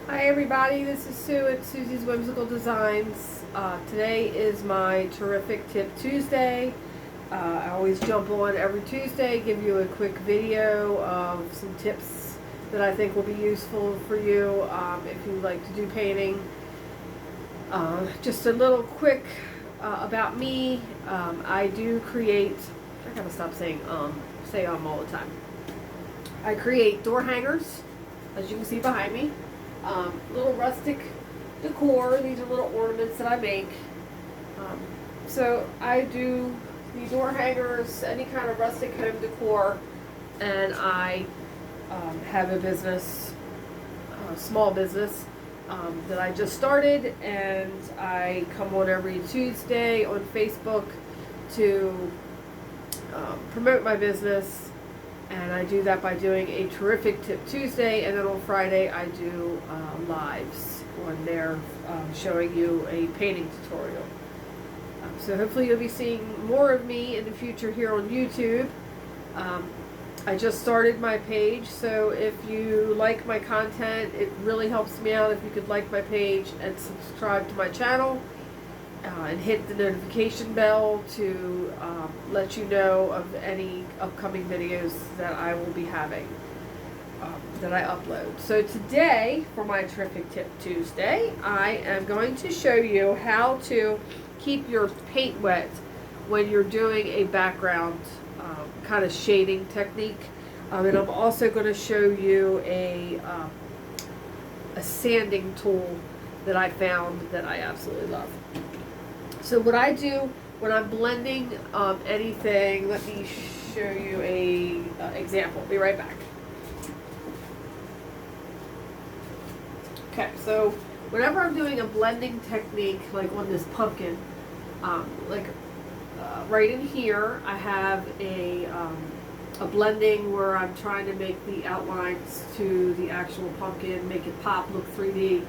Hi everybody, this is Sue at Susie's Whimsical Designs. Today is my Terrific Tip Tuesday. I always jump on every Tuesday, give you a quick video of some tips that I think will be useful for you if you like to do painting. Just a little quick about me. I do create, I gotta stop saying say all the time. I create door hangers, as you can see behind me. Little rustic decor. These are little ornaments that I make. So I do the door hangers, any kind of rustic home decor, and I have a business, a small business that I just started, and I come on every Tuesday on Facebook to promote my business. And I do that by doing a Terrific Tip Tuesday, and then on Friday I do lives on there showing you a painting tutorial. So hopefully you'll be seeing more of me in the future here on YouTube. I just started my page, so if you like my content, it really helps me out if you could like my page and subscribe to my channel. And hit the notification bell to let you know of any upcoming videos that I will be having, that I upload. So today, for my Terrific Tip Tuesday, I am going to show you how to keep your paint wet when you're doing a background kind of shading technique. And I'm also going to show you a sanding tool that I found that I absolutely love. So what I do when I'm blending anything, let me show you a example. Be right back. Okay, so whenever I'm doing a blending technique, like on this pumpkin, right in here, I have a blending where I'm trying to make the outlines to the actual pumpkin, make it pop, look 3D.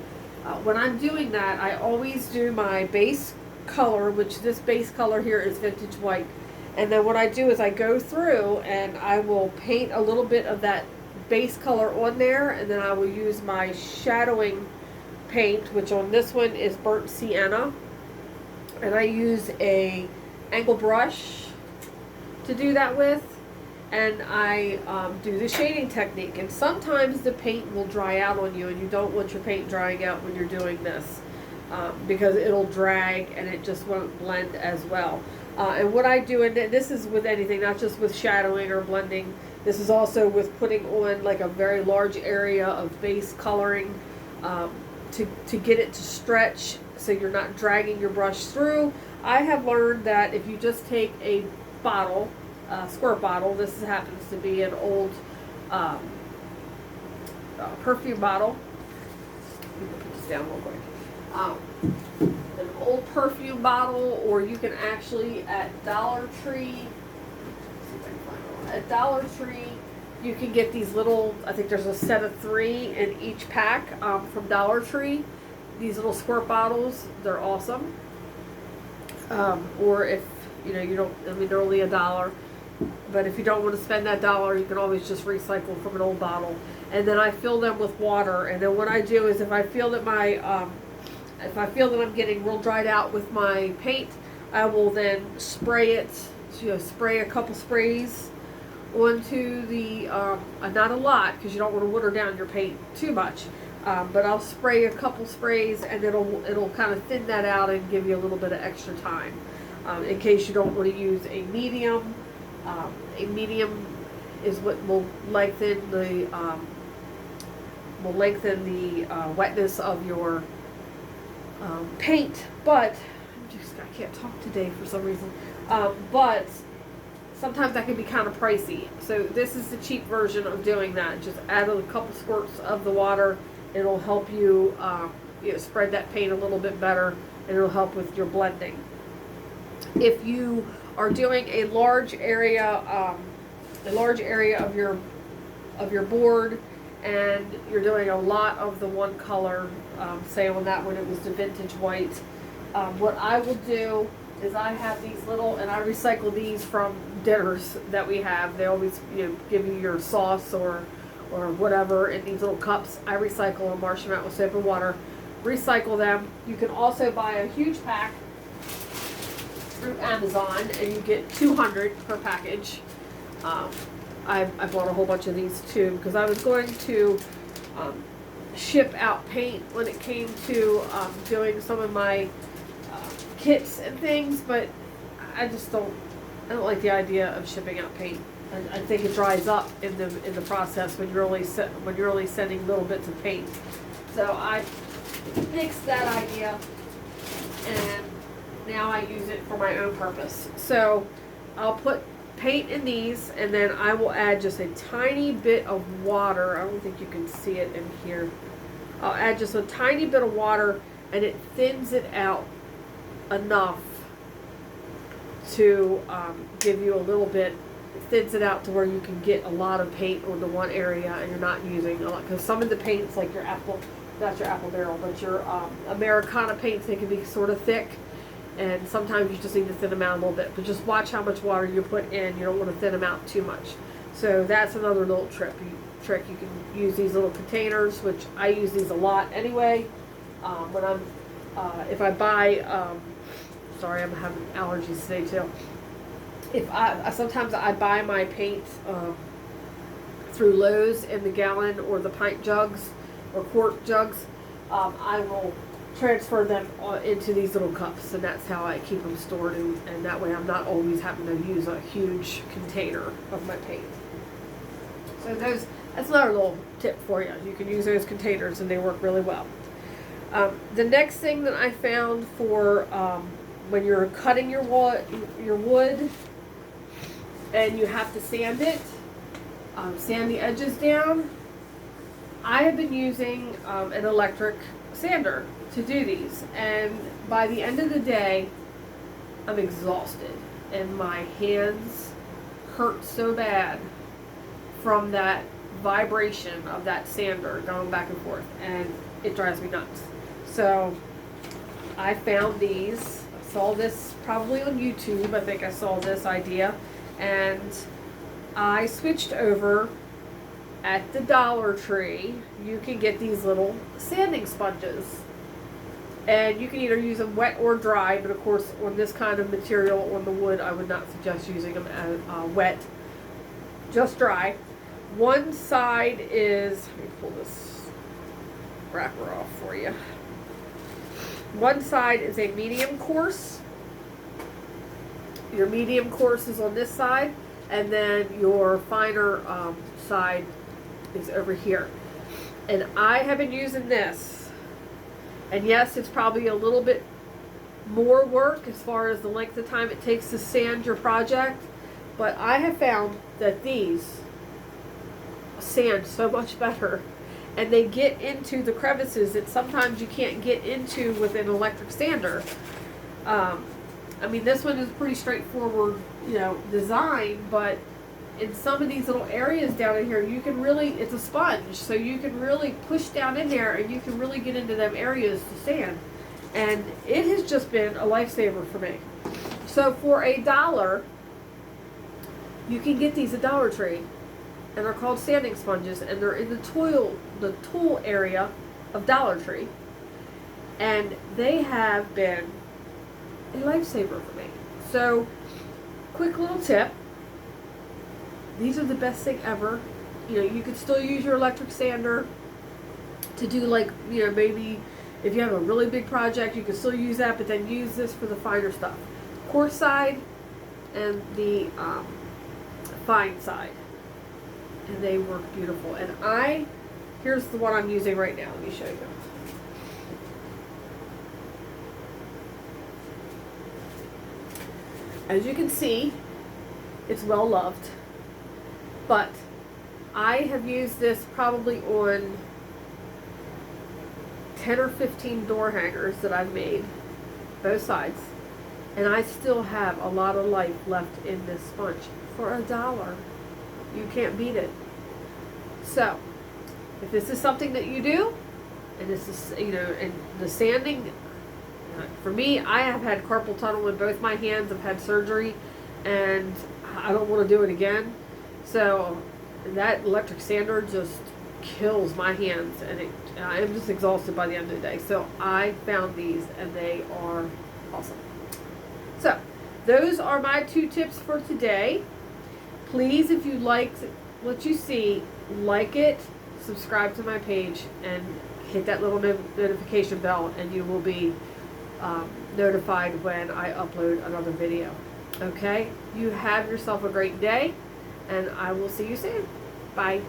When I'm doing that, I always do my base color, which this base color here is vintage white, and then what I do is I go through and I will paint a little bit of that base color on there, and then I will use my shadowing paint, which on this one is burnt sienna, and I use a angle brush to do that with, and I do the shading technique. And sometimes the paint will dry out on you, and you don't want your paint drying out when you're doing this. Because it'll drag and it just won't blend as well. And what I do, and this is with anything, not just with shadowing or blending, this is also with putting on like a very large area of base coloring to get it to stretch so you're not dragging your brush through. I have learned that if you just take a bottle, squirt bottle, this happens to be an old perfume bottle. Let me put this down real quick. An old perfume bottle, or you can actually at Dollar Tree, you can get these little, I think there's a set of 3 in each pack from Dollar Tree. These little squirt bottles, they're awesome. Or if you don't, I mean, they're only $1, but if you don't want to spend that $1, you can always just recycle from an old bottle. And then I fill them with water, and then what I do is if I feel that I'm getting real dried out with my paint, I will then spray it, spray a couple sprays onto the, not a lot, because you don't want to water down your paint too much, but I'll spray a couple sprays, and it'll kind of thin that out and give you a little bit of extra time, in case you don't want to use a medium. A medium is what will lengthen the wetness of your paint, but I can't talk today for some reason. But sometimes that can be kind of pricey. So this is the cheap version of doing that. Just add a couple squirts of the water. It'll help you, spread that paint a little bit better, and it'll help with your blending. If you are doing a large area of your board, and you're doing a lot of the one color, say on that one it was the vintage white, what I will do is I have these little, and I recycle these from dinners that we have. They always give you your sauce or or whatever in these little cups. I recycle them, wash them out with soap and water, recycle them. You can also buy a huge pack through Amazon, and you get 200 per package. I bought a whole bunch of these too because I was going to ship out paint when it came to doing some of my kits and things, but I don't like the idea of shipping out paint. I think it dries up in the process when you're only sending little bits of paint. So I nixed that idea, and now I use it for my own purpose. So I'll put paint in these, and then I will add just a tiny bit of water. I don't think you can see it in here. I'll add just a tiny bit of water, and it thins it out enough to give you a little bit. It thins it out to where you can get a lot of paint on the one area, and you're not using a lot, because some of the paints, like your apple, not your apple barrel, but your Americana paints, they can be sort of thick, and sometimes you just need to thin them out a little bit. But just watch how much water you put in. You don't want to thin them out too much. So that's another little trick. You can use these little containers, which I use these a lot anyway. When I'm if I buy, sorry, I'm having allergies today too. Sometimes I buy my paint through Lowe's in the gallon or the pint jugs or quart jugs. I will transfer them into these little cups, and that's how I keep them stored, and that way I'm not always having to use a huge container of my paint. So that's another little tip for you. You can use those containers, and they work really well. The next thing that I found for when you're cutting your wood and you have to sand it, sand the edges down, I have been using an electric sander to do these, and by the end of the day I'm exhausted and my hands hurt so bad from that vibration of that sander going back and forth, and it drives me nuts. So I found these. I saw this probably on YouTube. I think I saw this idea, and I switched over. At the Dollar Tree, you can get these little sanding sponges, and you can either use them wet or dry, but of course on this kind of material, on the wood, I would not suggest using them as wet, just dry. One side is, let me pull this wrapper off for you. One side is a medium coarse. Your medium coarse is on this side, and then your finer side is over here. And I have been using this, and yes, it's probably a little bit more work as far as the length of time it takes to sand your project, but I have found that these sand so much better, and they get into the crevices that sometimes you can't get into with an electric sander. I mean, this one is pretty straightforward, design, but in some of these little areas down in here, you can really, it's a sponge, so you can really push down in there, and you can really get into them areas to sand. And it has just been a lifesaver for me. So for $1, you can get these at Dollar Tree, and they're called sanding sponges, and they're in the tool area of Dollar Tree, and they have been a lifesaver for me. So, quick little tip. These are the best thing ever. You could still use your electric sander to do, like, maybe if you have a really big project, you could still use that, but then use this for the finer stuff. Coarse side and the fine side. And they work beautiful. And here's the one I'm using right now. Let me show you. As you can see, it's well loved. But I have used this probably on 10 or 15 door hangers that I've made, both sides. And I still have a lot of life left in this sponge for $1. You can't beat it. So, if this is something that you do, and this is, and the sanding, for me, I have had carpal tunnel in both my hands. I've had surgery, and I don't want to do it again. So, that electric sander just kills my hands, and I'm just exhausted by the end of the day. So I found these, and they are awesome. So those are my 2 tips for today. Please, if you like what you see, like it, subscribe to my page, and hit that little notification bell, and you will be notified when I upload another video. Okay? You have yourself a great day, and I will see you soon. Bye.